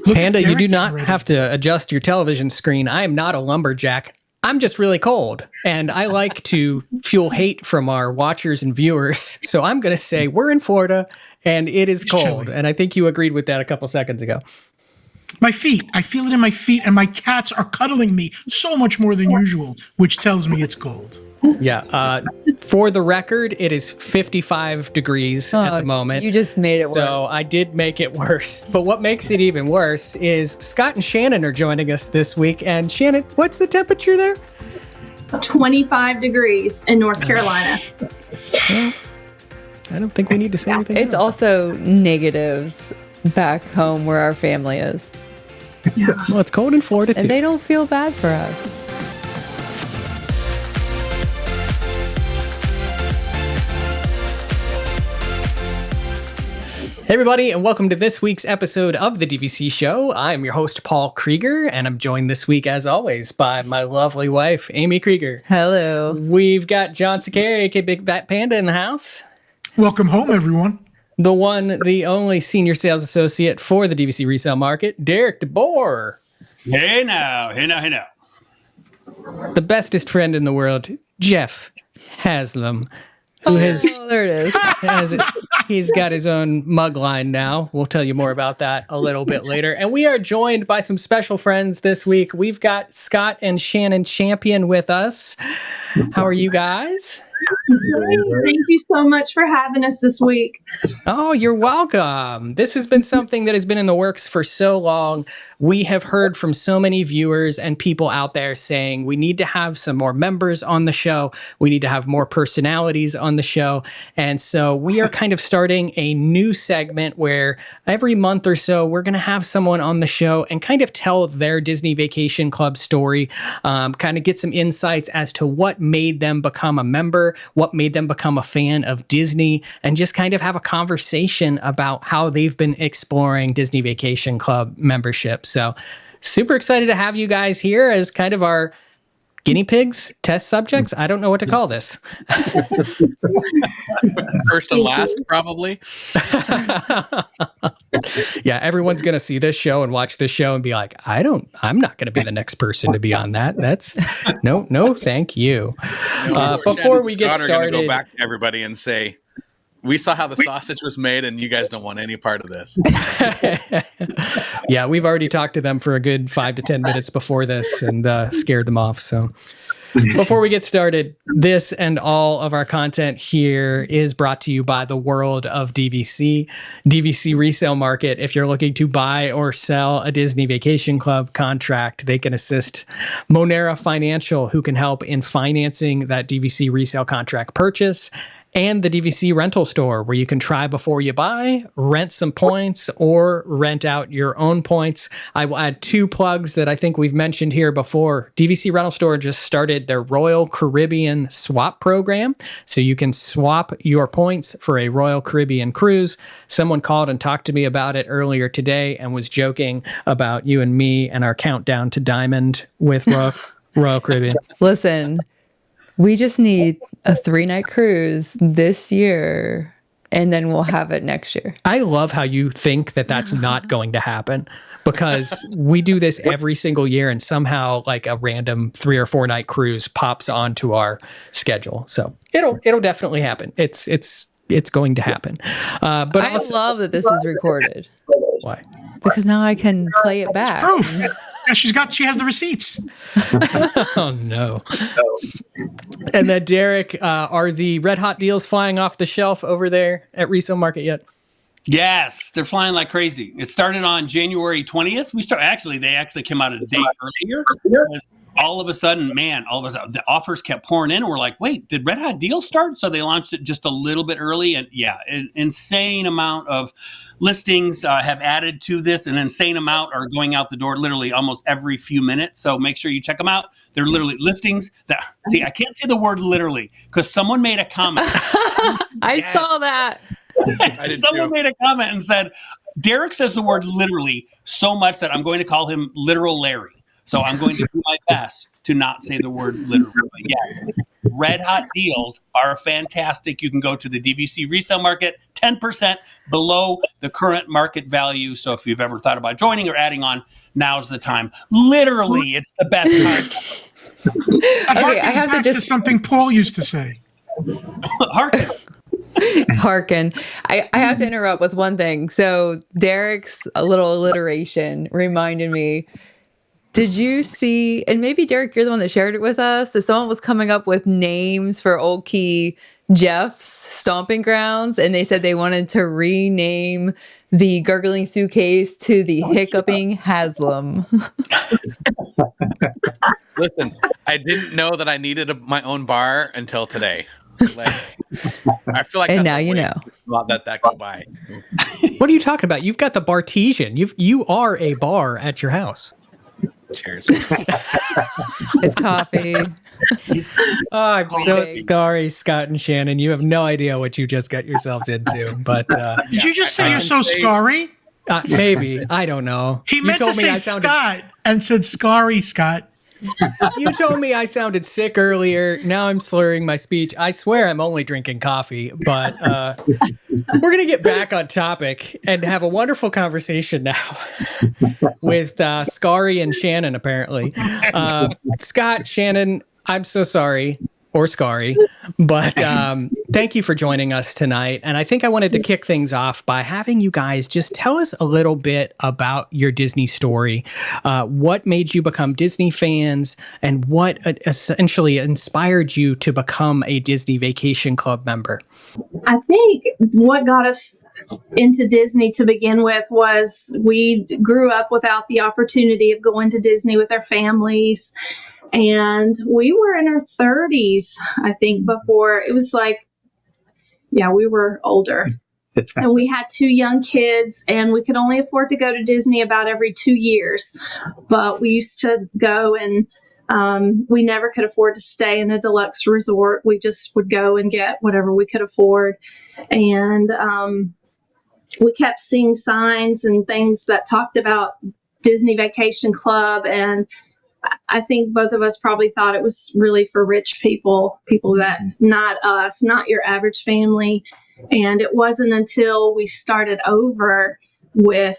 Panda, you do not have to adjust your television screen. I am not a lumberjack. I'm just really cold, and I like to fuel hate from our watchers and viewers. So I'm going to say we're in Florida, and it is cold. And I think you agreed with that a couple seconds ago. My feet. I feel it in my feet, and my cats are cuddling me so much more than usual, which tells me it's cold. Yeah. For the record, it is 55 degrees at the moment. You just made it worse. So I did make it worse. But what makes it even worse is Scott and Shannon are joining us this week. And Shannon, what's the temperature there? 25 degrees in North Carolina. Well, I don't think we need to say anything It's else. also negatives back home where our family is. Yeah. Well, it's cold in Florida, too. And they don't feel bad for us. Hey everybody, and welcome to this week's episode of the DVC Show. I'm your host, Paul Krieger, and I'm joined this week, as always, by my lovely wife, Amy Krieger. Hello. We've got John Sakari, aka Big Fat Panda, in the house. Welcome home, everyone. The one, the only senior sales associate for the DVC resale market, Derek DeBoer. Hey now. The bestest friend in the world, Jeff Haslam. Who has, there it is. he's got his own mug line now. We'll tell you more about that a little bit later. And we are joined by some special friends this week. We've got Scott and Shannon Champion with us. How are you guys? Thank you so much for having us this week. Oh, you're welcome. This has been something that has been in the works for so long. We have heard from so many viewers and people out there saying we need to have some more members on the show. We need to have more personalities on the show. And so we are kind of starting a new segment where every month or so, we're going to have someone on the show and kind of tell their Disney Vacation Club story, kind of get some insights as to what made them become a member, what made them become a fan of Disney, and just kind of have a conversation about how they've been exploring Disney Vacation Club membership. So super excited to have you guys here as kind of our guinea pigs, test subjects. I don't know what to call this. First and last, probably. Yeah, everyone's going to see this show and watch this show and be like, I'm not going to be the next person to be on that. That's no, thank you. Before we get started, go back to everybody and say, we saw how the sausage was made and you guys don't want any part of this. Yeah, we've already talked to them for a good 5 to 10 minutes before this and scared them off. So before we get started, this and all of our content here is brought to you by the world of DVC resale market. If you're looking to buy or sell a Disney Vacation Club contract, they can assist Monera Financial, who can help in financing that DVC resale contract purchase, and the DVC rental store, where you can try before you buy, rent some points, or rent out your own points. I will add 2 plugs that I think we've mentioned here before. DVC rental store just started their Royal Caribbean swap program, so you can swap your points for a Royal Caribbean cruise. Someone called and talked to me about it earlier today and was joking about you and me and our countdown to Diamond with Royal Caribbean. Listen, we just need a 3-night cruise this year, and then we'll have it next year. I love how you think that that's not going to happen, because we do this every single year, and somehow like a random 3 or 4 night cruise pops onto our schedule. So it'll definitely happen. It's going to happen. But I love that this is recorded. Why? Because now I can play it back. Proof. Yeah, she has the receipts. Oh no. And then Derek, are the red hot deals flying off the shelf over there at Resale Market yet? Yes, they're flying like crazy. It started on January 20th. They actually came out a day earlier. All of a sudden, the offers kept pouring in, and we're like, wait, did Red Hot Deals start? So they launched it just a little bit early, and yeah, an insane amount of listings have added to this. An insane amount are going out the door literally almost every few minutes. So make sure you check them out. They're literally listings that, see, I can't say the word literally because someone made a comment. I saw that. Someone made a comment and said, Derek says the word literally so much that I'm going to call him Literal Larry. So I'm going to do my best to not say the word literally. Yes. red hot deals are fantastic. You can go to the DVC resale market, 10% below the current market value. So if you've ever thought about joining or adding on, now's the time. Literally, it's the best time. Okay, I have to something Paul used to say. Hearken. Hearken. I have to interrupt with one thing. So Derek's a little alliteration reminded me. Did you see, and maybe Derek, you're the one that shared it with us, that someone was coming up with names for Old Key Jeff's stomping grounds, and they said they wanted to rename the Gurgling Suitcase to the Hiccuping Haslam. Listen, I didn't know that I needed my own bar until today. Like, I feel like and that's now a you way know. to let that go by. What are you talking about? You've got the Bartesian. You are a bar at your house. Cheers. It's coffee. I'm so sorry, Scott and Shannon. You have no idea what you just got yourselves into. But Did you just say you're so scarry? maybe. I don't know. He meant to say Scott and said scarry, Scott. You told me I sounded sick earlier. Now I'm slurring my speech. I swear I'm only drinking coffee, but we're going to get back on topic and have a wonderful conversation now with Scary and Shannon, apparently. Scott, Shannon, I'm so sorry. Or Scary, but thank you for joining us tonight. And I think I wanted to kick things off by having you guys just tell us a little bit about your Disney story. What made you become Disney fans, and what essentially inspired you to become a Disney Vacation Club member? I think what got us into Disney to begin with was we grew up without the opportunity of going to Disney with our families. And we were in our 30s, I think, before it was like, yeah, we were older. And we had 2 young kids, and we could only afford to go to Disney about every 2 years. But we used to go, and we never could afford to stay in a deluxe resort. We just would go and get whatever we could afford. And we kept seeing signs and things that talked about Disney Vacation Club, and I think both of us probably thought it was really for rich people that, not us, not your average family. And it wasn't until we started over with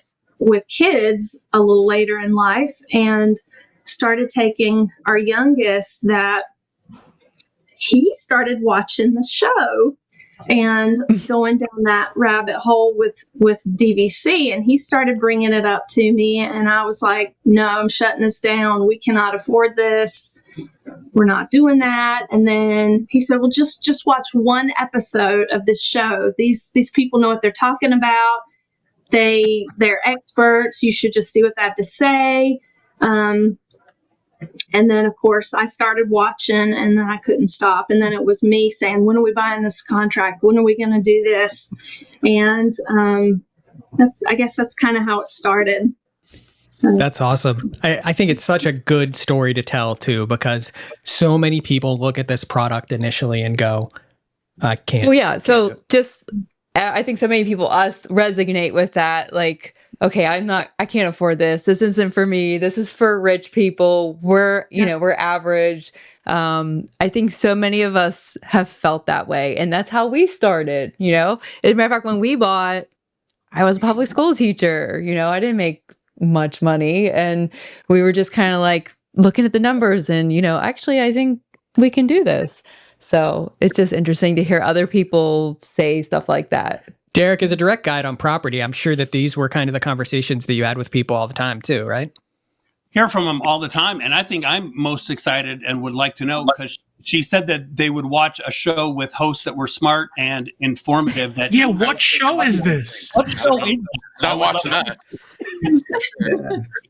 kids a little later in life and started taking our youngest that he started watching the show and going down that rabbit hole with DVC, and he started bringing it up to me, and I was like, no, I'm shutting this down. We cannot afford this. We're not doing that. And then he said, well, just watch one episode of this show. These people know what they're talking about. They're experts. You should just see what they have to say. And then, of course, I started watching, and then I couldn't stop. And then it was me saying, when are we buying this contract? When are we going to do this? And I guess that's kind of how it started. So. That's awesome. I think it's such a good story to tell, too, because so many people look at this product initially and go, I can't. Well, yeah. So I think so many people, us, resonate with that. Like, okay, I can't afford this. This isn't for me. This is for rich people. We're average. I think so many of us have felt that way. And that's how we started, As a matter of fact, when we bought, I was a public school teacher, I didn't make much money. And we were just kind of like looking at the numbers and, actually, I think we can do this. So it's just interesting to hear other people say stuff like that. Derek is a direct guide on property. I'm sure that these were kind of the conversations that you had with people all the time too, right? Hear from them all the time. And I think I'm most excited and would like to know, because she said that they would watch a show with hosts that were smart and informative. Yeah, what show is this? What show is this? Not watching us.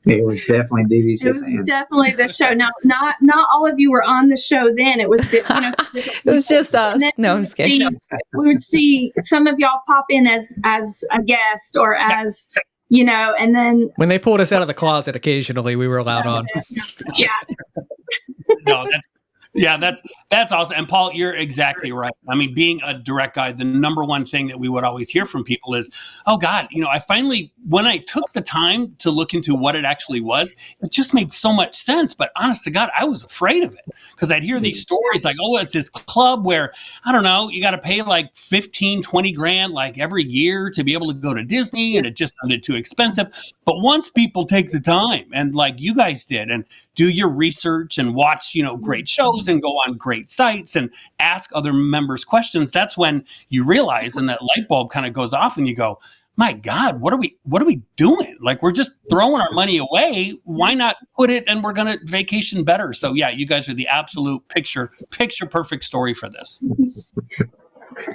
It was definitely DVC. It was definitely the show. Now, not all of you were on the show then. It was it was just us. No, I'm just kidding. We would see some of y'all pop in as a guest or as and then when they pulled us out of the closet occasionally, we were allowed on. Yeah. No, Yeah, that's awesome. And Paul, you're exactly right. I mean, being a direct guide, the number one thing that we would always hear from people is, oh God, I finally, when I took the time to look into what it actually was, it just made so much sense. But honest to God, I was afraid of it because I'd hear these stories like, oh, it's this club where, I don't know, you got to pay like 15, 20 grand like every year to be able to go to Disney, and it just sounded too expensive. But once people take the time, and like you guys did, and do your research and watch, great shows and go on great sites and ask other members questions, that's when you realize, and that light bulb kind of goes off and you go, my God, what are we doing? Like, we're just throwing our money away. Why not put it and we're going to vacation better? So yeah, you guys are the absolute picture perfect story for this.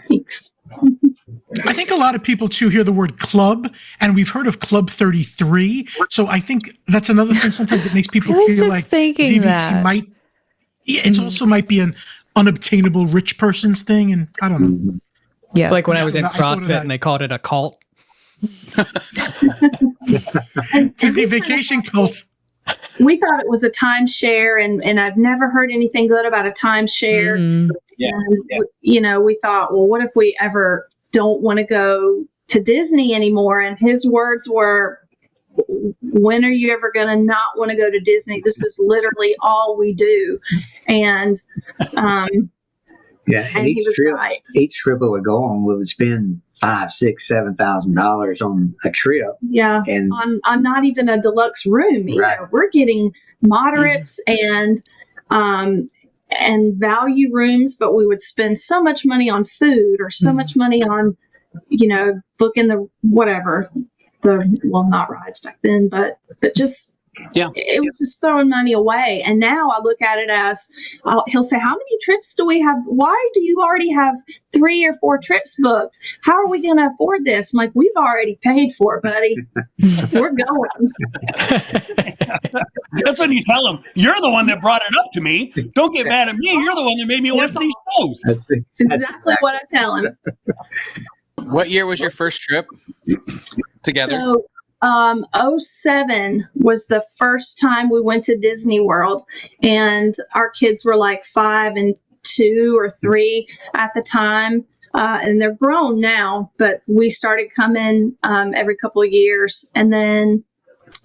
Thanks. I think a lot of people too hear the word club, and we've heard of Club 33. So I think that's another thing sometimes that makes people feel like thinking DVC that. might. It also might be an unobtainable rich person's thing, and I don't know. Yeah. Like when I was in I thought of CrossFit that. and they called it a cult. Disney vacation cult. We thought it was a timeshare, and I've never heard anything good about a timeshare. Mhm. Yeah. And, we thought, well, what if we ever don't want to go to Disney anymore? And his words were, when are you ever going to not want to go to Disney? This is literally all we do. And, Yeah, and he was right. each trip we would go on, we would spend $5,000, $6,000, $7,000 on a trip. Yeah. And On not even a deluxe room. Right. We're getting moderates and value rooms, but we would spend so much money on food or so much money on, booking the whatever, not rides back then, but just, Yeah. it was just throwing money away. And now I look at it as, he'll say, how many trips do we have? Why do you already have 3 or 4 trips booked? How are we going to afford this? I'm like, we've already paid for it, buddy. We're going. That's when you tell them, you're the one that brought it up to me. Don't get mad at me. You're the one that made me watch these shows. It's exactly what I tell him. What year was your first trip together? So, 2007 was the first time we went to Disney World, and our kids were like 5 and 2 or 3 at the time. And they're grown now, but we started coming every couple of years. And then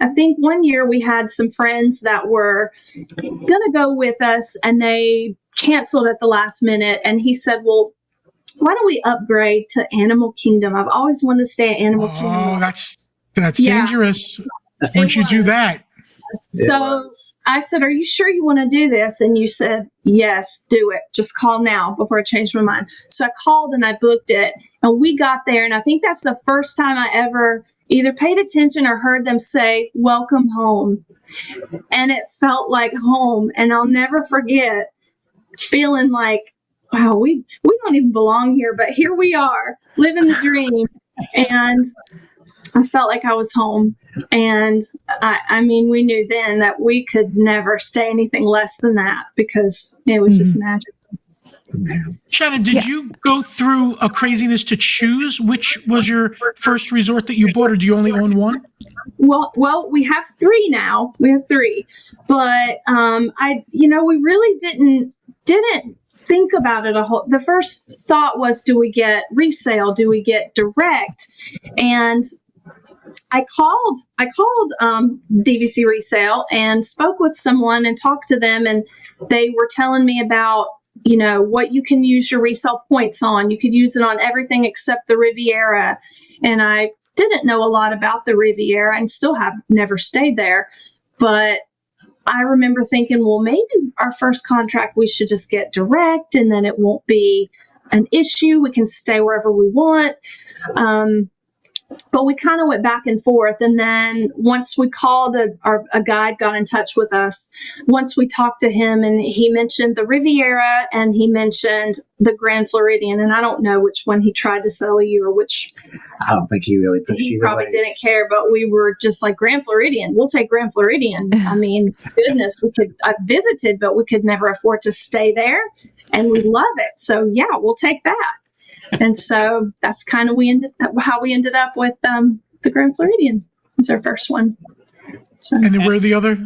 I think one year we had some friends that were going to go with us, and they canceled at the last minute. And he said, well, why don't we upgrade to Animal Kingdom? I've always wanted to stay at Animal Kingdom. Oh, that's Yeah. dangerous. Once you do that, So I said, are you sure you want to do this? And you said, yes, do it. Just call now before I change my mind. So I called and I booked it, and we got there. And I think that's the first time I ever either paid attention or heard them say, welcome home. And it felt like home. And I'll never forget feeling like, wow, we don't even belong here, but here we are living the dream. And I felt like I was home. And I mean, we knew then that we could never stay anything less than that because it was just magic. Shannon, did you go through a craziness to choose which was your first resort that you bought, or do you only own one? Well, we have 3 now. We have 3, but we really didn't think about it a whole. The first thought was, do we get resale? Do we get direct? And I called DVC Resale and spoke with someone and talked to them, and they were telling me about, what you can use your resale points on. You could use it on everything except the Riviera. And I didn't know a lot about the Riviera and still have never stayed there. But I remember thinking, well, maybe our first contract, we should just get direct, and then it won't be an issue. We can stay wherever we want. But we kind of went back and forth. And then once we called, a guide got in touch with us. Once we talked to him, and he mentioned the Riviera and he mentioned the Grand Floridian. And I don't know which one he tried to sell you or which. I don't think he really pushed He you. probably didn't care, but we were just like, Grand Floridian. We'll take Grand Floridian. I mean, goodness, I visited, but we could never afford to stay there. And we love it. So yeah, we'll take that. And so that's kind of how we ended up with the Grand Floridian. It's our first one. So, And then where are the other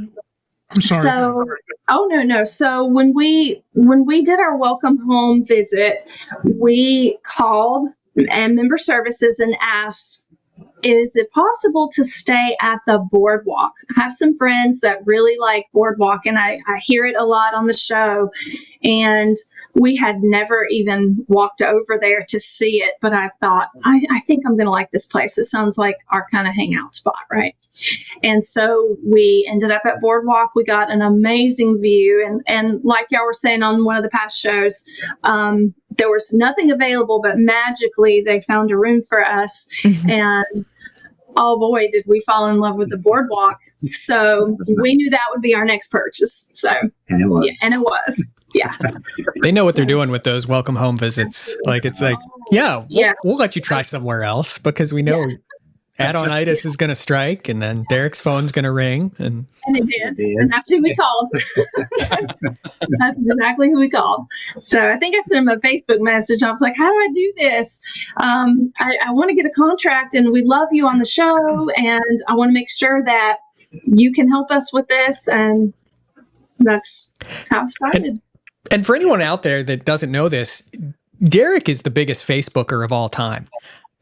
I'm sorry. No. So when we did our welcome home visit, we called and member services and asked, is it possible to stay at the boardwalk? I have some friends that really like boardwalk, and I hear it a lot on the show. And we had never even walked over there to see it, but I thought, I think I'm going to like this place. It sounds like our kind of hangout spot, right? And so we ended up at boardwalk. We got an amazing view. And like y'all were saying on one of the past shows, there was nothing available, but magically they found a room for us. And oh boy, did we fall in love with the boardwalk. So we knew that would be our next purchase. So, And it was. yeah, and it was. Yeah. They know what they're doing with those welcome home visits. Like, it's like, we'll let you try somewhere else because we know Add-On-Itis is going to strike, and then Derek's phone's going to ring. And it did. And that's who we called. That's exactly who we called. So I think I sent him a Facebook message. I was like, how do I do this? I want to get a contract, and we love you on the show, and I want to make sure that you can help us with this. And that's how it started. And for anyone out there that doesn't know this, Derek is the biggest Facebooker of all time.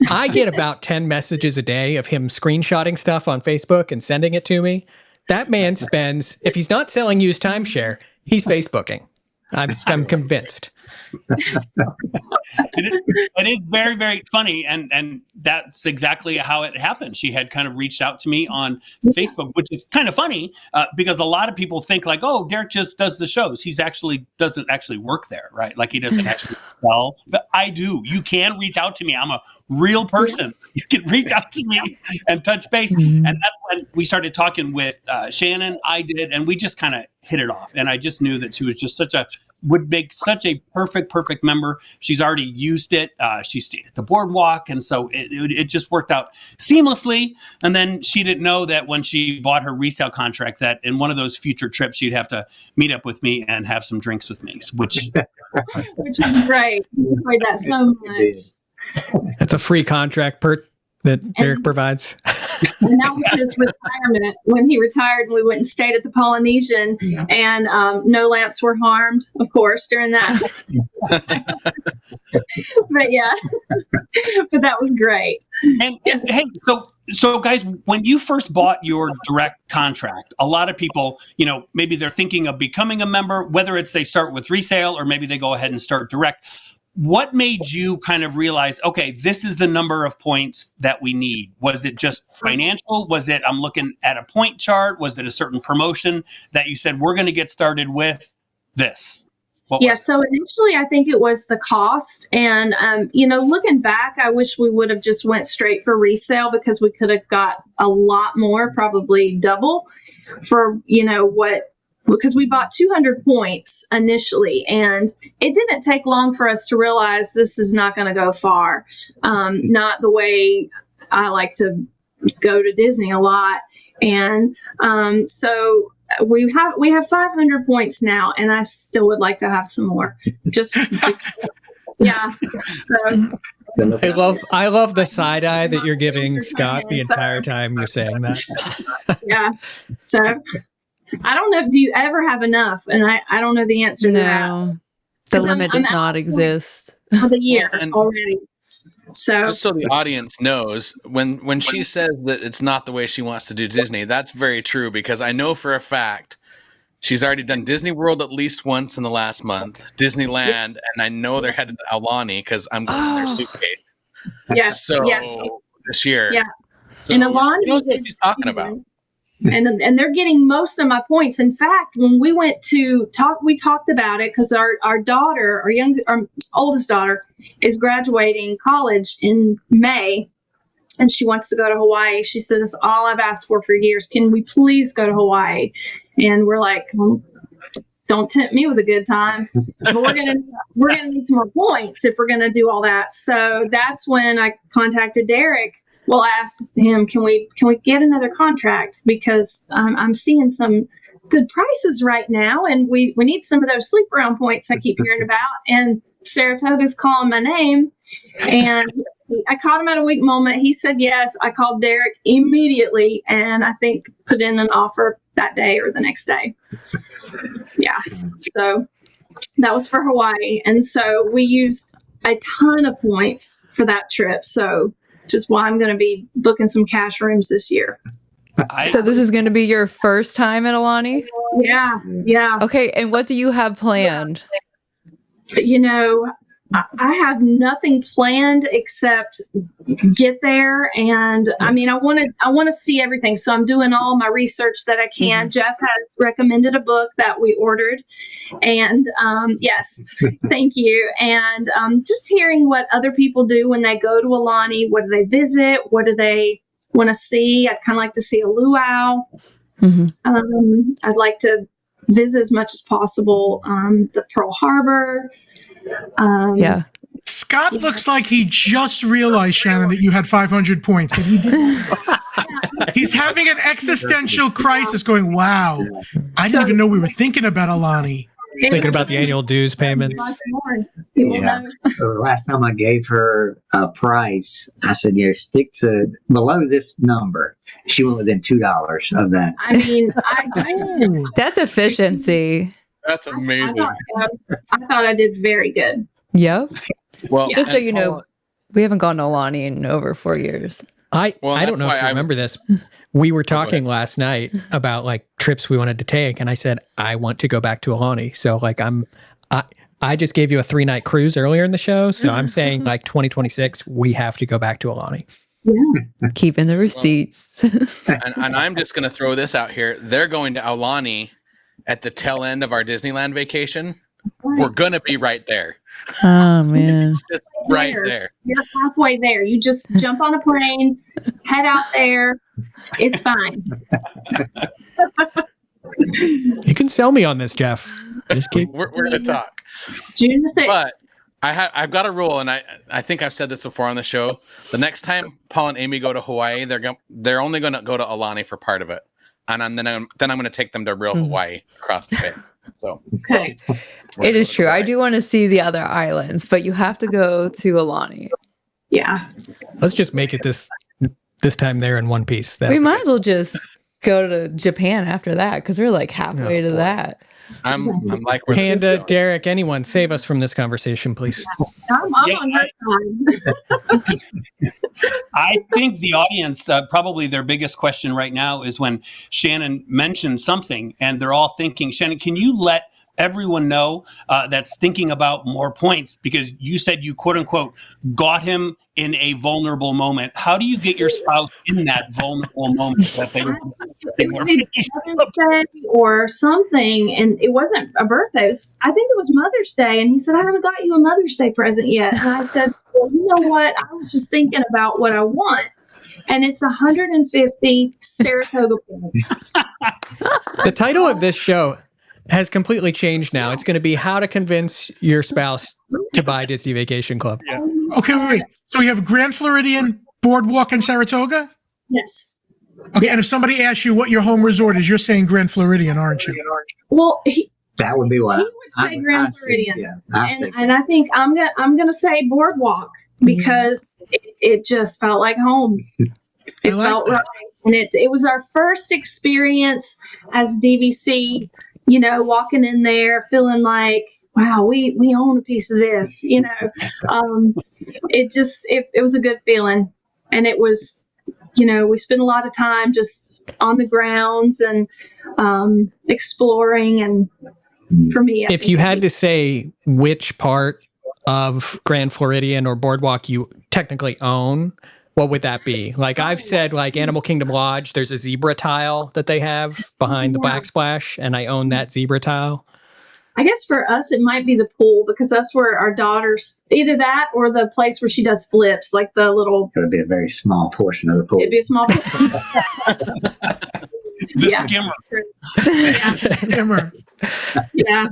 I get about 10 messages a day of him screenshotting stuff on Facebook and sending it to me. That man spends, if he's not selling used timeshare, he's Facebooking. I'm convinced. It is very, very funny, and that's exactly how it happened. She had kind of reached out to me on Facebook, which is kind of funny because a lot of people think like, oh, Derek just does the shows. He's actually doesn't actually work there, right? Like he doesn't actually sell. But I do. You can reach out to me. I'm a real person. You can reach out to me and touch base. And that's when we started talking with Shannon. I did, and we just kind of hit it off. And I just knew that she was just would make such a perfect member. She's already used it. She stayed at the boardwalk. And so it just worked out seamlessly. And then she didn't know that when she bought her resale contract, that in one of those future trips, she'd have to meet up with me and have some drinks with me, which is great. We enjoyed that so much. That's a free contract that Derek provides. And that was his retirement. When he retired, we went and stayed at the Polynesian, and no lamps were harmed, of course, during that. But yeah, but that was great. And hey, so guys, when you first bought your direct contract, a lot of people, maybe they're thinking of becoming a member, whether it's they start with resale or maybe they go ahead and start direct. What made you kind of realize, okay, this is the number of points that we need? Was it just financial? Was it, I'm looking at a point chart? Was it a certain promotion that you said, we're going to get started with this? So initially I think it was the cost. And, looking back, I wish we would have just went straight for resale because we could have got a lot more, probably double for, because we bought 200 points initially, and it didn't take long for us to realize this is not going to go far. Not the way I like to go to Disney a lot. And so we have 500 points now, and I still would like to have some more. Just yeah. So, I love the side eye that you're giving Scott the entire time you're saying that. Yeah. So I don't know. Do you ever have enough? And I don't know the answer to that. The limit does not exist for the year already. So just so the audience knows, when she says that it's not the way she wants to do Disney, that's very true, because I know for a fact she's already done Disney World at least once in the last month, Disneyland, and I know they're headed to Aulani because I'm going in their suitcase. Yes. So this year. Yeah. So and Aulani knows what she's talking about. And they're getting most of my points. In fact, when we went to talk, we talked about it because our daughter, our oldest daughter, is graduating college in May, and she wants to go to Hawaii. She said, "This is all I've asked for years. Can we please go to Hawaii?" And we're like, well, don't tempt me with a good time. But we're gonna need some more points if we're gonna do all that. So that's when I contacted Derek. Well, I asked him, can we get another contract, because I'm seeing some good prices right now, and we need some of those sleep around points I keep hearing about. And Saratoga's calling my name, and I caught him at a weak moment. He said yes. I called Derek immediately, and I think put in an offer that day or the next day. Yeah. So that was for Hawaii. And so we used a ton of points for that trip. So just why I'm going to be booking some cash rooms this year. So this is going to be your first time at Alani? Yeah. Yeah. Okay. And what do you have planned? You know, I have nothing planned except get there, and I mean, I want to see everything. So I'm doing all my research that I can. Jeff has recommended a book that we ordered, and yes, thank you. And just hearing what other people do when they go to Alani. What do they visit? What do they want to see? I'd kind of like to see a luau. I'd like to visit as much as possible the Pearl Harbor. Yeah. Scott looks like he just realized, Shannon, that you had 500 points. And he did. He's having an existential crisis going, wow, I didn't even know we were thinking about Alani. Thinking about the annual dues payments. Yeah. So the last time I gave her a price, I said, stick to below this number. She went within $2 of that. I mean, That's efficiency. That's amazing. I thought I did very good. Yep. Well, Just so you know, we haven't gone to Alani in over 4 years. I don't know if you remember this. We were talking last night about like trips we wanted to take, and I said I want to go back to Alani. So like I just gave you a 3-night cruise earlier in the show, so I'm saying like 2026 we have to go back to Alani. Yeah. Keeping the receipts. and I'm just going to throw this out here. They're going to Alani at the tail end of our Disneyland vacation. We're going to be right there. Oh, man. It's just right there. You're halfway there. You just jump on a plane, head out there. It's fine. You can sell me on this, Jeff. Just keep. We're going to talk. June the 6th. But I've got a rule, and I think I've said this before on the show. The next time Paul and Amy go to Hawaii, they're only going to go to Alani for part of it, and then I'm going to take them to real Hawaii across the bay. So Okay. It is true. I do want to see the other islands, but you have to go to Alani. Yeah. Let's just make it this time there in one piece. We might as well just go to Japan after that because we're like halfway to that. I'm like, where this is Panda, going. Derek, anyone, save us from this conversation, please. I'm on her side. I think the audience, probably their biggest question right now is when Shannon mentioned something and they're all thinking, Shannon, can you let everyone know that's thinking about more points? Because you said you, quote unquote, got him in a vulnerable moment. How do you get your spouse in that vulnerable moment that they were It was either Mother's Day or something, and it wasn't a birthday. I think it was Mother's Day, and he said, I haven't got you a Mother's Day present yet. And I said, well, you know what? I was just thinking about what I want. And it's 150 Saratoga points. The title of this show has completely changed now. It's going to be How to Convince Your Spouse to Buy Disney Vacation Club. Yeah. Okay, wait. So we have Grand Floridian, Boardwalk, and Saratoga? Yes. Okay, and if somebody asks you what your home resort is, you're saying Grand Floridian, aren't you? Well, That would be what he would say Grand Floridian. Yeah, I see. And I think I'm gonna say Boardwalk because it just felt like home. It like felt that. right, and it was our first experience as DVC. You know, walking in there, feeling like, wow, we own a piece of this. You know, it was a good feeling, and it was, you know, we spent a lot of time just on the grounds and exploring. And for me, If you had to say which part of Grand Floridian or Boardwalk you technically own, what would that be? Like I've said, like Animal Kingdom Lodge, there's a zebra tile that they have behind the backsplash, and I own that zebra tile. I guess for us, it might be the pool because that's where our daughters, either that or the place where she does flips, like the little. It would be a very small portion of the pool. It'd be a small pool. The skimmer. Skimmer. Yeah.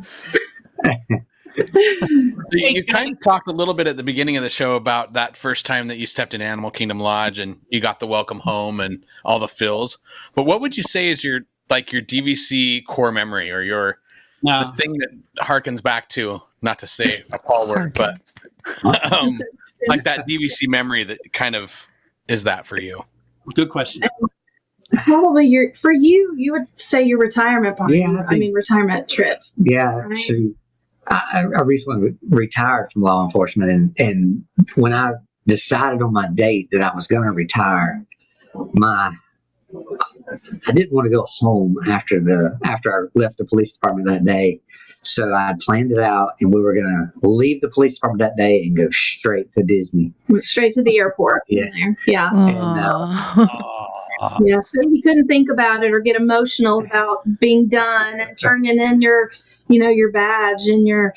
You kind of talked a little bit at the beginning of the show about that first time that you stepped in Animal Kingdom Lodge and you got the welcome home and all the fills. But what would you say is your DVC core memory or the thing that harkens back to, not to say a Paul word, but like that DVC memory that kind of is that for you? Good question. Probably you would say your retirement party. Yeah, retirement trip. Yeah. Right. So I recently retired from law enforcement, and when I decided on my date that I was going to retire, I didn't want to go home after I left the police department that day. So I had planned it out, and we were going to leave the police department that day and go straight to Disney. Went straight to the airport. Yeah. Yeah. Aw. Yeah. So he couldn't think about it or get emotional about being done and turning in your badge and your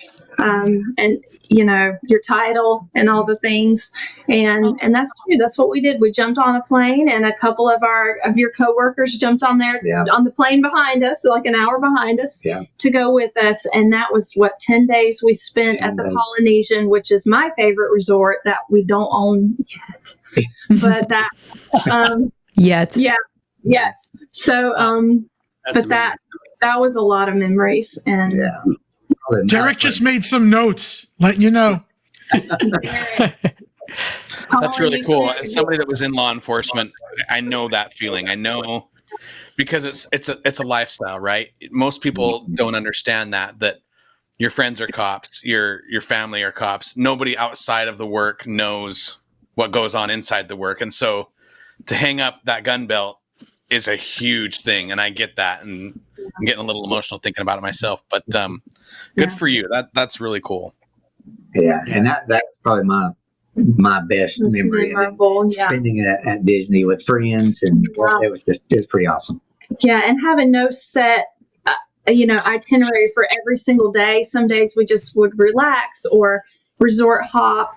your title and all the things. And that's true. That's what we did. We jumped on a plane, and a couple of your coworkers jumped on there on the plane behind us, like an hour behind us, to go with us. And that was 10 days we spent at the Polynesian, which is my favorite resort that we don't own yet. But that Yet. Yeah. Yes. So but that was a lot of memories. And Derek just made some notes, letting you know. That's really cool. As somebody that was in law enforcement, I know that feeling. I know because it's a lifestyle, right? Most people don't understand that your friends are cops, your family are cops. Nobody outside of the work knows what goes on inside the work. And so to hang up that gun belt is a huge thing. And I get that. And I'm getting a little emotional thinking about it myself, but good for you. That's really cool. Yeah. And that's probably my best memory. Spending it at Disney with friends, and it was pretty awesome. Yeah. And having no set, itinerary for every single day. Some days we just would relax or resort hop,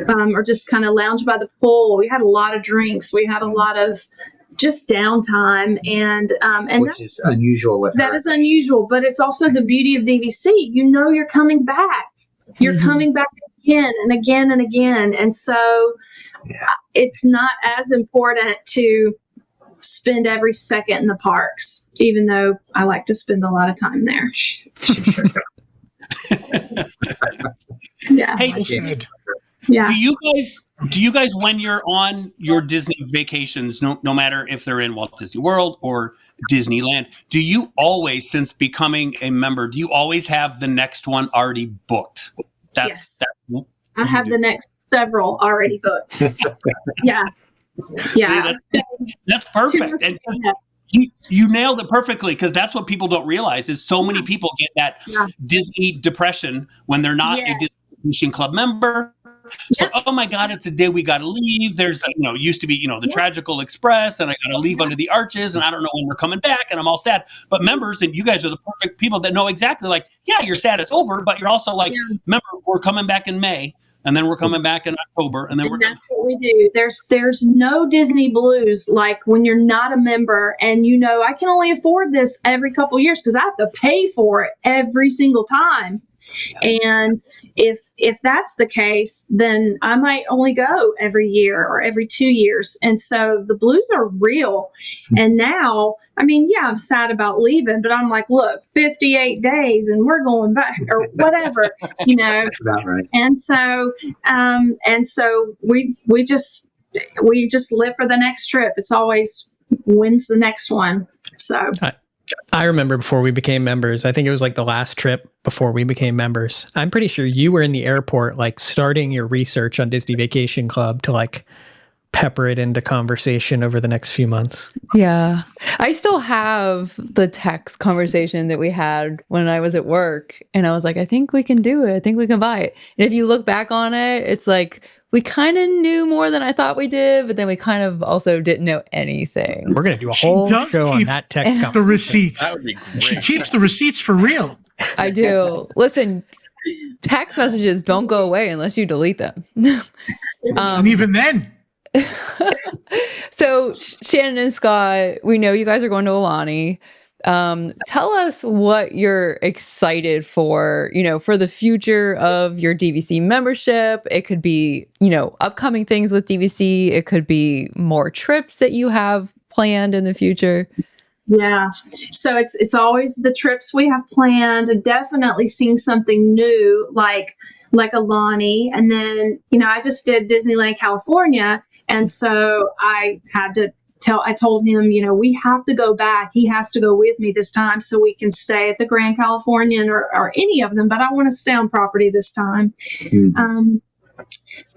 or just kind of lounge by the pool. We had a lot of drinks. We had a lot of just downtime, and which is unusual with her. That is unusual, but it's also the beauty of DVC. You're coming back. You're coming back again and again and again, and so it's not as important to spend every second in the parks, even though I like to spend a lot of time there. Yeah. Hey, yeah. Do you guys, when you're on your Disney vacations, no matter if they're in Walt Disney World or Disneyland, do you always, since becoming a member, do you always have the next one already booked? Yes. I have the next several already booked. Yeah. Yeah. See, that's perfect. And you nailed it perfectly, because that's what people don't realize is so many people get that Disney depression when they're not a Disney Vacation Club member. So, oh my God, it's a day we got to leave. There's, used to be, the Tragical Express, and I got to leave under the arches, and I don't know when we're coming back, and I'm all sad. But members, and you guys are the perfect people that know exactly, like, you're sad it's over, but you're also like, remember, we're coming back in May, and then we're coming back in October, and then that's what we do. There's no Disney blues like when you're not a member, and I can only afford this every couple years because I have to pay for it every single time. And if that's the case, then I might only go every year or every 2 years. And so the blues are real. And now, I'm sad about leaving, but I'm like, look, 58 days and we're going back or whatever, That's about right. And so we just live for the next trip. It's always when's the next one. So I remember before we became members, I think it was like the last trip before we became members. I'm pretty sure you were in the airport, like starting your research on Disney Vacation Club to like pepper it into conversation over the next few months. Yeah. I still have the text conversation that we had when I was at work, and I was like, I think we can do it. I think we can buy it. And if you look back on it, it's like, we kind of knew more than I thought we did, but then we kind of also didn't know anything. We're going to do a whole show on that text conversation. The receipts. That would be great. She keeps the receipts for real. I do. Listen, text messages don't go away unless you delete them. And even then. So Shannon and Scott, we know you guys are going to Aulani. Tell us what you're excited for, for the future of your DVC membership. It could be, upcoming things with DVC. It could be more trips that you have planned in the future. Yeah. So it's always the trips we have planned, definitely seeing something new like Alani. And then, I just did Disneyland California. And so I told him, we have to go back. He has to go with me this time so we can stay at the Grand Californian or any of them, but I want to stay on property this time. Mm.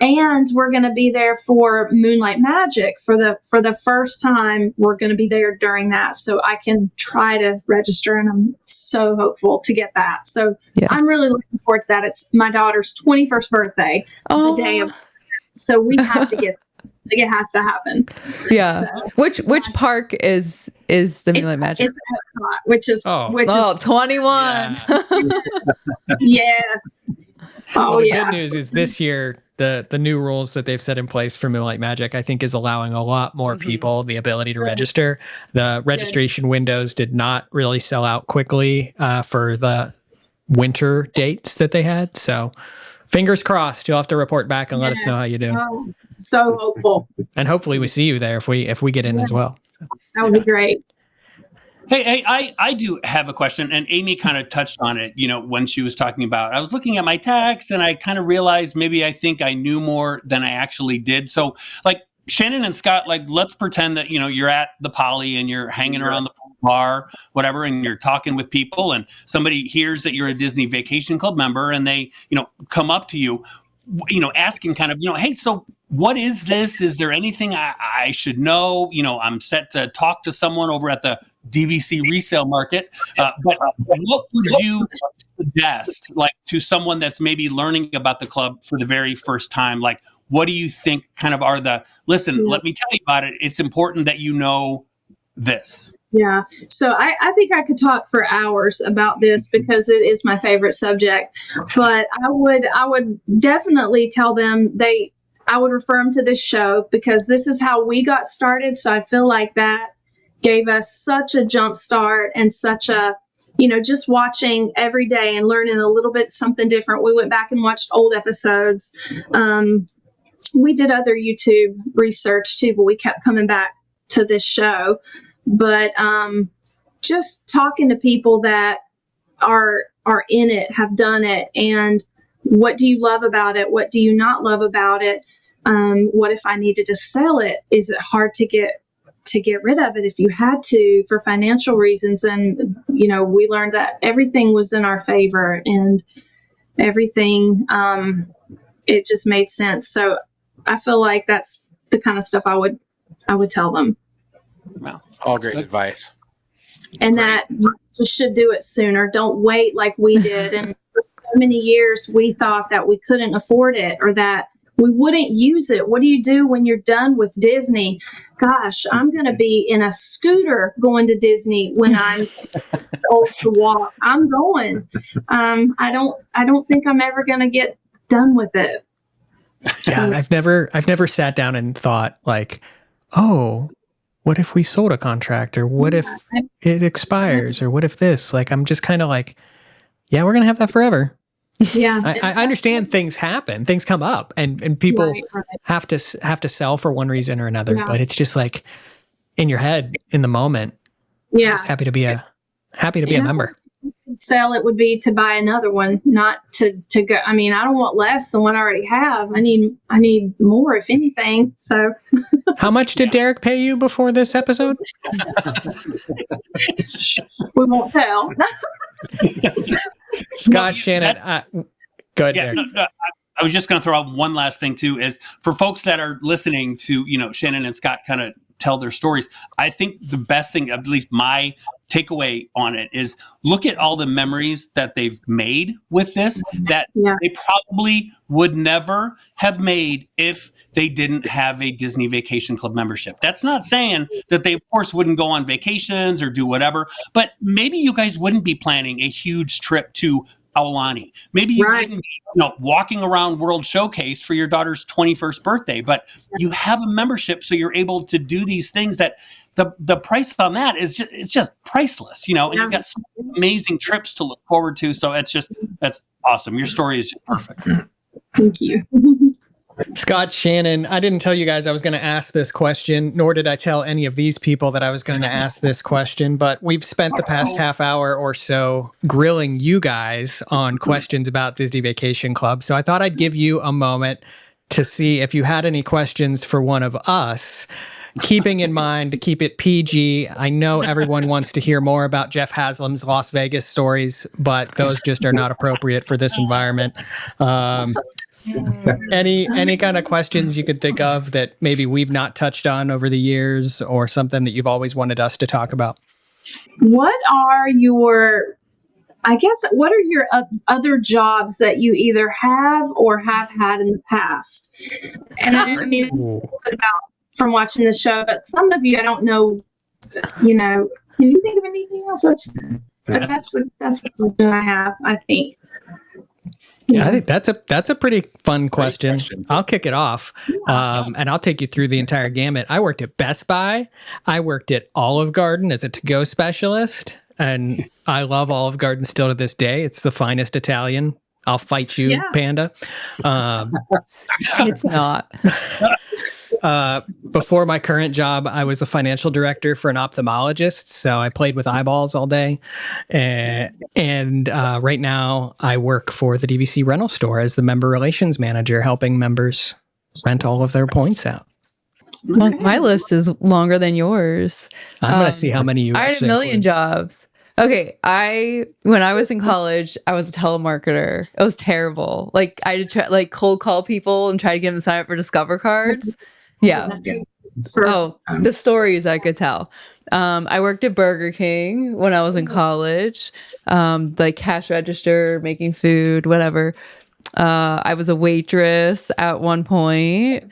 And we're going to be there for Moonlight Magic for the first time. We're going to be there during that, so I can try to register, and I'm so hopeful to get that. So Yeah. I'm really looking forward to that. It's my daughter's 21st birthday, the day of, so we have to get. It has to happen. Yeah. So, Which park is the Moonlight Magic? It's Epcot, which is 21. Yeah. Yes. Well, Oh the yeah. good news is this year, the new rules that they've set in place for Moonlight Magic, I think, is allowing a lot more people the ability to register. The registration windows did not really sell out quickly for the winter dates that they had. So fingers crossed. You'll have to report back and let us know how you do. Oh, so hopeful. And hopefully we see you there if we get in as well. That would be great. Hey, I do have a question, and Amy kind of touched on it, when she was talking about, I was looking at my text and I kind of realized maybe I think I knew more than I actually did. So like Shannon and Scott, like, let's pretend that, you're at the Poly and you're hanging around the bar, whatever, and you're talking with people and somebody hears that you're a Disney Vacation Club member and they, come up to you, asking kind of, hey, so what is this? Is there anything I should know? I'm set to talk to someone over at the DVC resale market. But what would you suggest, like, to someone that's maybe learning about the club for the very first time? Like, what do you think kind of are listen, let me tell you about it. It's important that you know this. Yeah. So I think I could talk for hours about this because it is my favorite subject. But I would definitely tell them I would refer them to this show because this is how we got started. So I feel like that gave us such a jump start and such a, just watching every day and learning a little bit something different. We went back and watched old episodes. We did other YouTube research too, but we kept coming back to this show. But just talking to people that are in it, have done it, and what do you love about it? What do you not love about it? What if I needed to sell it? Is it hard to get rid of it if you had to for financial reasons? And we learned that everything was in our favor and everything. It just made sense. So I feel like that's the kind of stuff I would tell them. Wow. All great advice. And that you just should do it sooner. Don't wait like we did. And for so many years, we thought that we couldn't afford it or that we wouldn't use it. What do you do when you're done with Disney? Gosh, I'm going to be in a scooter going to Disney when I'm old to walk. I'm going. I don't think I'm ever going to get done with it. Yeah, I've never sat down and thought like, oh, what if we sold a contract, or what if it expires, or what if this? Like, I'm just kind of like, yeah, we're gonna have that forever. Yeah, I understand things happen, things come up, and people Right. have to sell for one reason or another. Yeah. But it's just like in your head, in the moment. Yeah. I'm just happy to be a member. Sell it would be to buy another one, not to go. I mean, I don't want less than what I already have. I need more, if anything. So, How much did Derek pay you before this episode? we won't tell. Scott, Shannon, go ahead, Yeah, Derek. no, I was just going to throw out one last thing too, is for folks that are listening to, Shannon and Scott kind of tell their stories. I think the best thing, at least my takeaway on it, is look at all the memories that they've made with this that they probably would never have made if they didn't have a Disney Vacation Club membership. That's not saying that they, of course, wouldn't go on vacations or do whatever, but maybe you guys wouldn't be planning a huge trip to Aulani. Maybe you wouldn't be walking around World Showcase for your daughter's 21st birthday, but you have a membership, so you're able to do these things that the price on that is just priceless, and you've got some amazing trips to look forward to. So that's awesome. Your story is just perfect. Thank you. Scott, Shannon, I didn't tell you guys I was going to ask this question, nor did I tell any of these people that I was going to ask this question, but we've spent the past half hour or so grilling you guys on questions about Disney Vacation Club. So I thought I'd give you a moment to see if you had any questions for one of us, keeping in mind to keep it PG. I know everyone wants to hear more about Jeff Haslam's Las Vegas stories, but those just are not appropriate for this environment. Any kind of questions you could think of that maybe we've not touched on over the years, or something that you've always wanted us to talk about? What are your other jobs that you either have or have had in the past? And I mean, about from watching the show, but some of you, I don't know, can you think of anything else? That's a question I have, I think. Yeah, I think that's a pretty fun question. I'll kick it off, and I'll take you through the entire gamut. I worked at Best Buy. I worked at Olive Garden as a to-go specialist, and I love Olive Garden still to this day. It's the finest Italian. I'll fight you, Panda. It's not. Before my current job, I was the financial director for an ophthalmologist, so I played with eyeballs all day. And right now, I work for the DVC rental store as the member relations manager, helping members rent all of their points out. Well, my list is longer than yours. I'm going to see how many you I had a million jobs. Okay, when I was in college, I was a telemarketer. It was terrible. Like I had to try, cold call people and try to get them to sign up for Discover cards. Yeah. The stories I could tell. I worked at Burger King when I was in college, like cash register, making food, whatever. I was a waitress at one point.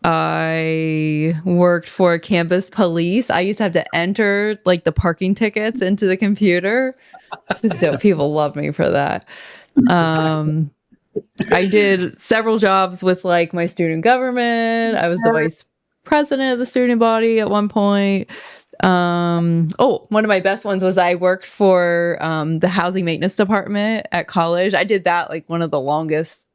I worked for campus police. I used to have to enter the parking tickets into the computer. So people love me for that. I did several jobs with my student government. I was the vice president of the student body at one point. One of my best ones was I worked for the housing maintenance department at college. I did that one of the longest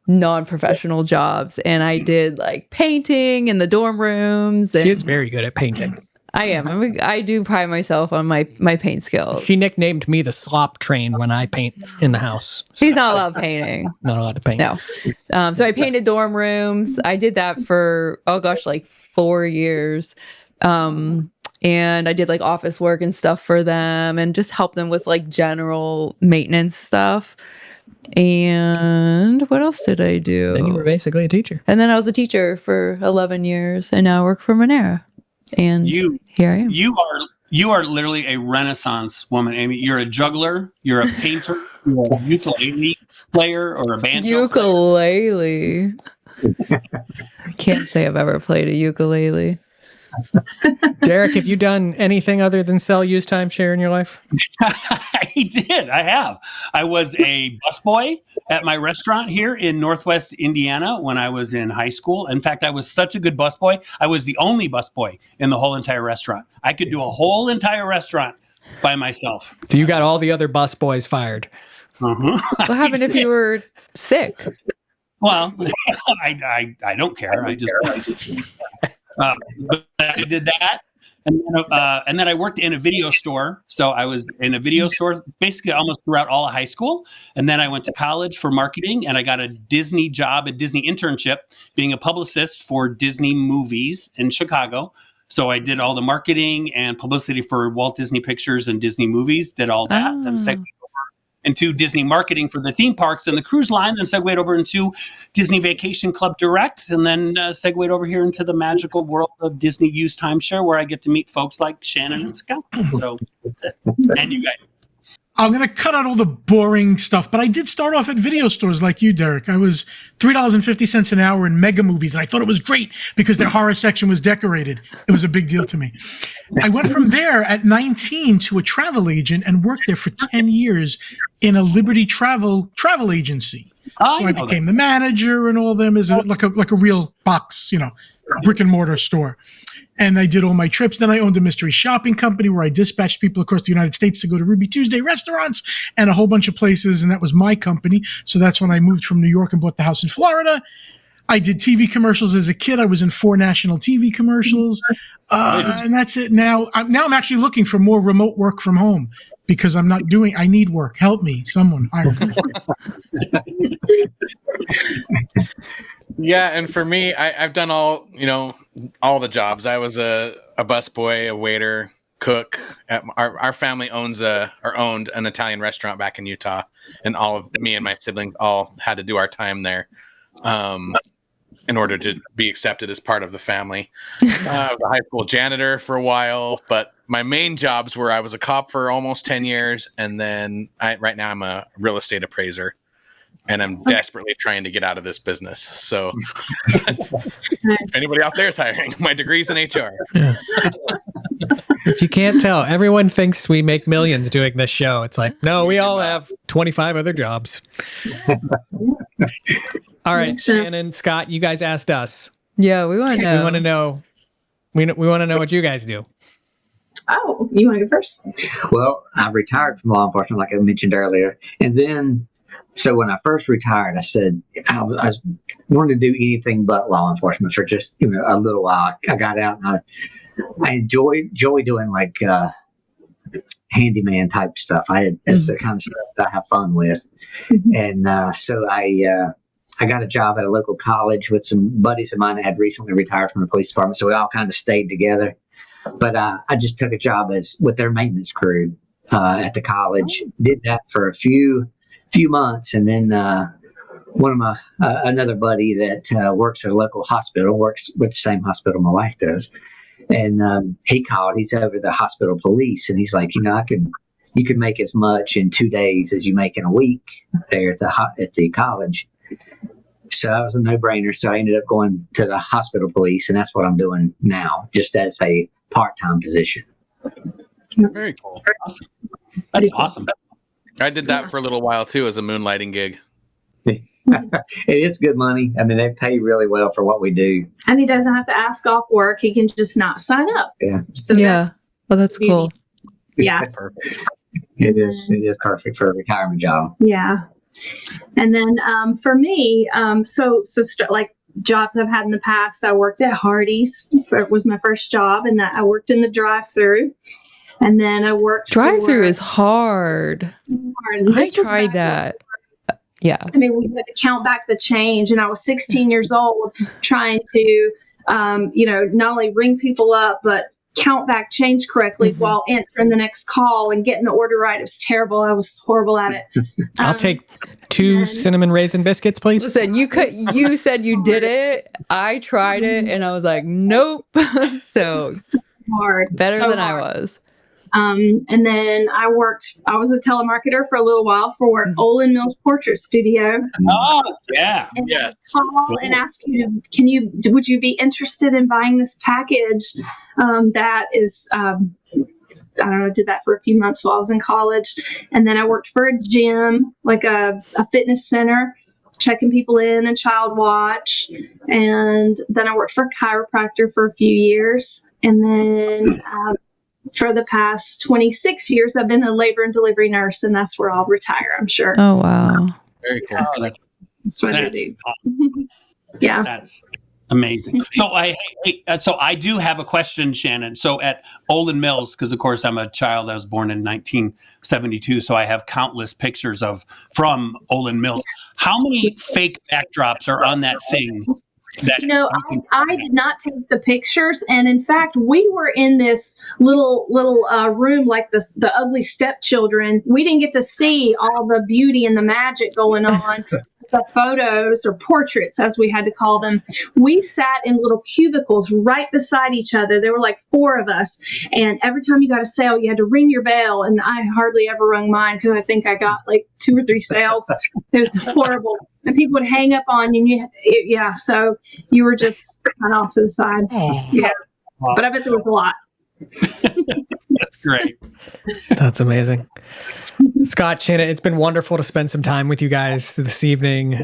non-professional jobs, and I did painting in the dorm rooms. And She's very good at painting. I am. I do pride myself on my paint skills. She nicknamed me the slop train when I paint in the house. She's not allowed painting. Not allowed to paint. No. So I painted dorm rooms. I did that for 4 years. And I did office work and stuff for them, and just helped them with general maintenance stuff. And what else did I do? Then you were basically a teacher. And then I was a teacher for 11 years, and now I work for Monera. And here I am. You are literally a Renaissance woman, Amy. You're a juggler. You're a painter. You're a ukulele player or a banjo ukulele. I can't say I've ever played a ukulele. Derek, have you done anything other than sell used timeshare in your life? I did. I have. I was a busboy at my restaurant here in Northwest Indiana when I was in high school. In fact, I was such a good busboy. I was the only busboy in the whole entire restaurant. I could do a whole entire restaurant by myself. So you got all the other busboys fired. Mm-hmm. What happened if you were sick? Well, I don't care. But I did that, and then I worked in a video store. So I was in a video store basically almost throughout all of high school, and then I went to college for marketing, and I got a Disney job, a Disney internship, being a publicist for Disney movies in Chicago. So I did all the marketing and publicity for Walt Disney Pictures and Disney movies. Did all that, then segued over into Disney marketing for the theme parks and the cruise line, then segued over into Disney Vacation Club Direct, and then segued over here into the magical world of Disney used timeshare, where I get to meet folks like Shannon and Scott. So that's it. And you guys. I'm going to cut out all the boring stuff, but I did start off at video stores like you, Derek. I was $3.50 an hour in mega movies, and I thought it was great because their horror section was decorated. It was a big deal to me. I went from there at 19 to a travel agent and worked there for 10 years in a Liberty travel agency. So I became the manager and all of them as like a real box, brick and mortar store. and I did all my trips. Then I owned a mystery shopping company where I dispatched people across the United States to go to Ruby Tuesday restaurants and a whole bunch of places, and that was my company. So that's when I moved from New York and bought the house in Florida. I did TV commercials as a kid. I was in 4 national TV commercials, and that's it. Now I'm actually looking for more remote work from home because I need work. Help me, someone hire me. Yeah, and for me, I've done all the jobs. I was a busboy, a waiter, cook. Our family owned an Italian restaurant back in Utah, and all of me and my siblings all had to do our time there in order to be accepted as part of the family. I was a high school janitor for a while, but my main jobs were I was a cop for almost 10 years, and then right now I'm a real estate appraiser. And I'm desperately trying to get out of this business. So if anybody out there is hiring, my degree's in HR. Yeah. If you can't tell, everyone thinks we make millions doing this show. It's like, no, we all have 25 other jobs. All right, Shannon, Scott, you guys asked us. Yeah, we want to know. We want to know. We want to know what you guys do. Oh, you want to go first? Well, I retired from law enforcement, like I mentioned earlier. And then, so when I first retired, I said I was wanting to do anything but law enforcement for just a little while. I got out and I enjoy doing like handyman type stuff. That's the kind of stuff that I have fun with. And so I got a job at a local college with some buddies of mine that had recently retired from the police department. So we all kind of stayed together. But I just took a job with their maintenance crew at the college. Did that for a few months, and then one of my another buddy that works at a local hospital, works with the same hospital my wife does, and he called. He's over the hospital police, and he's like, you could make as much in 2 days as you make in a week there at the college. So that was a no-brainer. So I ended up going to the hospital police, and that's what I'm doing now, just as a part-time position. Very cool. Awesome. That's awesome. I did that for a little while too as a moonlighting gig. It is good money. I mean, they pay really well for what we do. And he doesn't have to ask off work. He can just not sign up. Yeah. So that's cool. Yeah. Perfect. It is perfect for a retirement job. Yeah. And then for me, like jobs I've had in the past, I worked at Hardee's. It was my first job, and that I worked in the drive-through. And then I worked. Drive-through is hard. I tried that. Yeah. I mean, we had to count back the change, and I was 16 years old trying to, not only ring people up, but count back change correctly while answering the next call and getting the order right. It was terrible. I was horrible at it. I'll take 2 cinnamon raisin biscuits, please. Listen, you said you did it. I tried it, and I was like, nope. So hard. Better so than hard. I was. And then I was a telemarketer for a little while for Olin Mills Portrait Studio. Oh, yeah. And Yes. call and ask you, would you be interested in buying this package? That is, I don't know, I did that for a few months while I was in college. And then I worked for a gym, like a fitness center, checking people in and child watch. And then I worked for a chiropractor for a few years. And then, for the past 26 years, I've been a labor and delivery nurse, and that's where I'll retire, I'm sure. Oh, wow. Very cool. Oh, That's what I that's do. awesome. Yeah. That's amazing. So so I do have a question, Shannon. So at Olin Mills, because of course I'm a child, I was born in 1972, so I have countless pictures from Olin Mills. How many fake backdrops are on that thing? I did not take the pictures, and in fact, we were in this little room like the ugly stepchildren. We didn't get to see all the beauty and the magic going on. The photos or portraits, as we had to call them, we sat in little cubicles right beside each other. There were like 4 of us, and every time you got a sale, you had to ring your bell, and I hardly ever rung mine because I think I got like 2 or 3 sales. It was horrible. And people would hang up on you. So you were just kind of off to the side. Yeah. But I bet there was a lot. That's great. That's amazing. Scott, Shannon, it's been wonderful to spend some time with you guys this evening.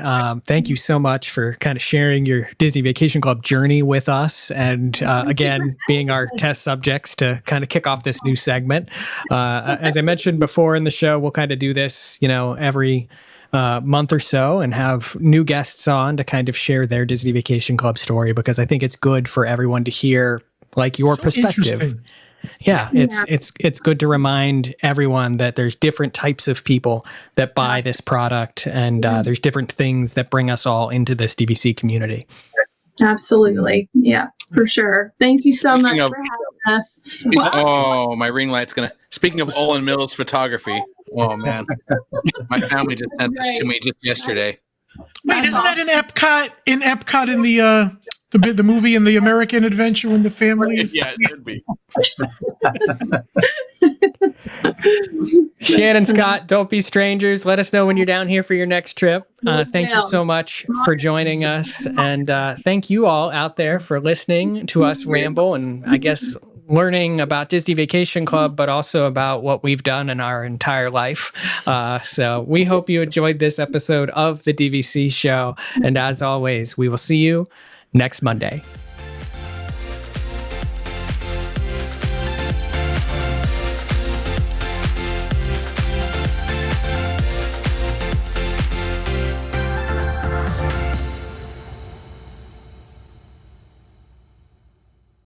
Thank you so much for kind of sharing your Disney Vacation Club journey with us, and again, being our test subjects to kind of kick off this new segment. As I mentioned before in the show, we'll kind of do this, every month or so, and have new guests on to kind of share their Disney Vacation Club story, because I think it's good for everyone to hear like your perspective. Yeah, it's good to remind everyone that there's different types of people that buy this product, and there's different things that bring us all into this DVC community. Absolutely. Yeah, for sure. Thank you so much for having us. Oh, my ring light's gonna. Speaking of Olin Mills photography, oh man, my family just sent this to me just yesterday. Wait, isn't that in Epcot? In Epcot, in the movie in the American Adventure when the family is... Yeah, it could be. Shannon, Scott, don't be strangers. Let us know when you're down here for your next trip. Thank you so much for joining us. And thank you all out there for listening to us ramble, and I guess learning about Disney Vacation Club, but also about what we've done in our entire life. So we hope you enjoyed this episode of the DVC show. And as always, we will see you next Monday.